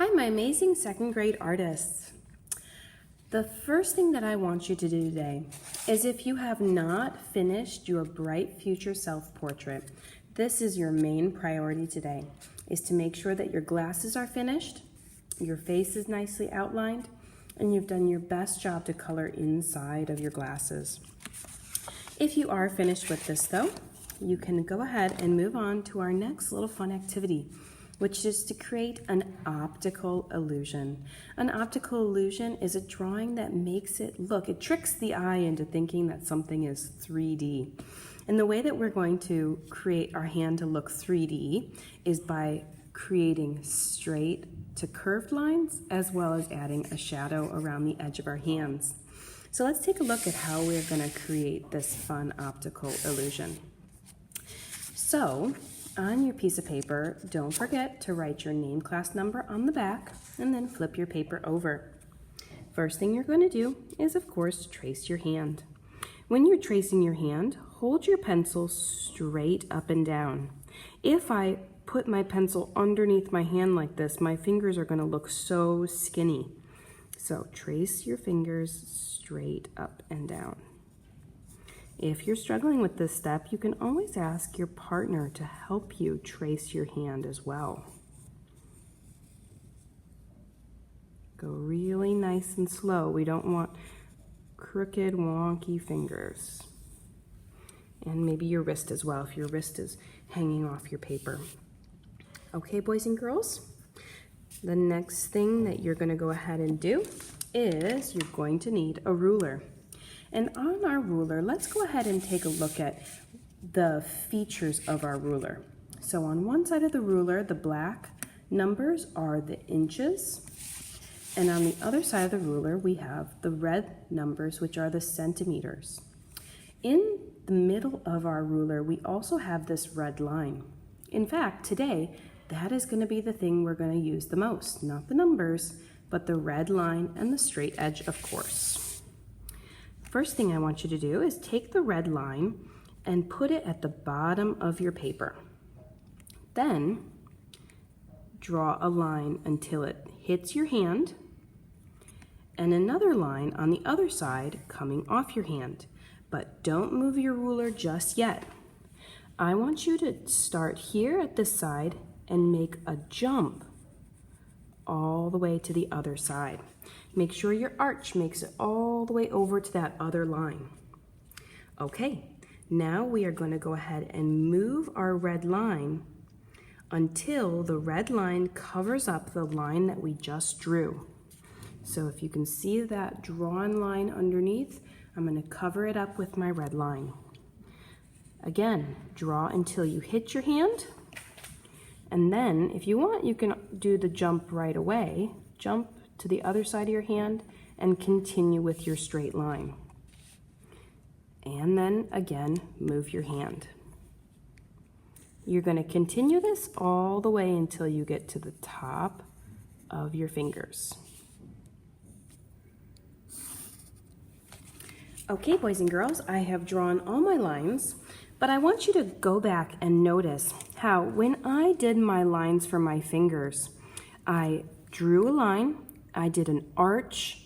Hi, my amazing second grade artists. The first thing that I want you to do today is, if you have not finished your bright future self portrait, this is your main priority today, is to make sure that your glasses are finished, your face is nicely outlined, and you've done your best job to color inside of your glasses. If you are finished with this though, you can go ahead and move on to our next little fun activity, which is to create an optical illusion. An optical illusion is a drawing that makes it look, it tricks the eye into thinking that something is 3D. And the way that we're going to create our hand to look 3D is by creating straight to curved lines, as well as adding a shadow around the edge of our hands. So let's take a look at how we're going to create this fun optical illusion. So, on your piece of paper, don't forget to write your name, class number on the back, and then flip your paper over. First thing you're going to do is, of course, trace your hand. When you're tracing your hand, hold your pencil straight up and down. If I put my pencil underneath my hand like this, my fingers are going to look so skinny. So trace your fingers straight up and down. If you're struggling with this step, you can always ask your partner to help you trace your hand as well. Go really nice and slow. We don't want crooked, wonky fingers. And maybe your wrist as well, if your wrist is hanging off your paper. Okay, boys and girls, the next thing that you're going to go ahead and do is you're going to need a ruler. And on our ruler, let's go ahead and take a look at the features of our ruler. So on one side of the ruler, the black numbers are the inches. And on the other side of the ruler, we have the red numbers, which are the centimeters. In the middle of our ruler, we also have this red line. In fact, today, that is going to be the thing we're going to use the most. Not the numbers, but the red line and the straight edge, of course. First thing I want you to do is take the red line and put it at the bottom of your paper. Then draw a line until it hits your hand, and another line on the other side coming off your hand. But don't move your ruler just yet. I want you to start here at this side and make a jump all the way to the other side. Make sure your arch makes it all the way over to that other line. Okay, now we are going to go ahead and move our red line until the red line covers up the line that we just drew. So if you can see that drawn line underneath, I'm going to cover it up with my red line. Again, draw until you hit your hand. And then, if you want, you can do the jump right away. Jump to the other side of your hand and continue with your straight line. And then again, move your hand. You're going to continue this all the way until you get to the top of your fingers. Okay, boys and girls, I have drawn all my lines, but I want you to go back and notice how when I did my lines for my fingers, I drew a line, I did an arch,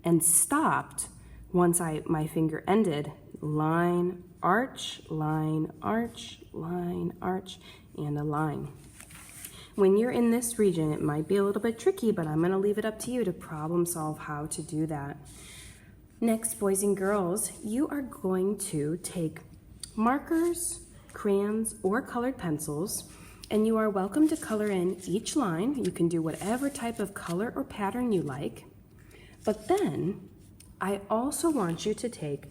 and stopped once my finger ended. Line, arch, line, arch, line, arch, and a line. When you're in this region, it might be a little bit tricky, but I'm going to leave it up to you to problem solve how to do that. Next, boys and girls, you are going to take markers, crayons, or colored pencils, and you are welcome to color in each line. You can do whatever type of color or pattern you like. But then, I also want you to take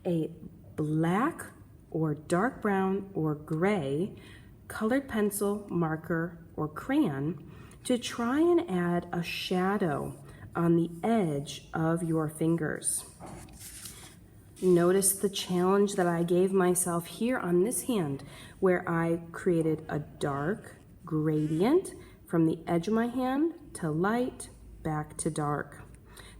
a black or dark brown or gray colored pencil, marker, or crayon to try and add a shadow on the edge of your fingers. Notice the challenge that I gave myself here on this hand, where I created a dark gradient from the edge of my hand to light, back to dark.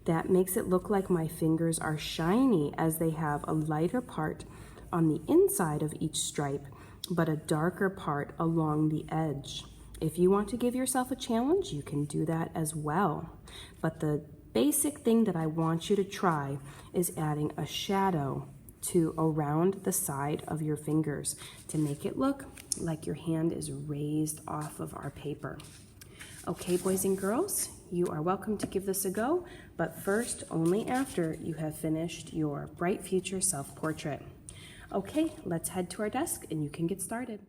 That makes it look like my fingers are shiny, as they have a lighter part on the inside of each stripe, but a darker part along the edge. If you want to give yourself a challenge, you can do that as well. But the basic thing that I want you to try is adding a shadow to around the side of your fingers to make it look like your hand is raised off of our paper. Okay, boys and girls, you are welcome to give this a go, but first, only after you have finished your Bright Future self-portrait. Okay, let's head to our desk and you can get started.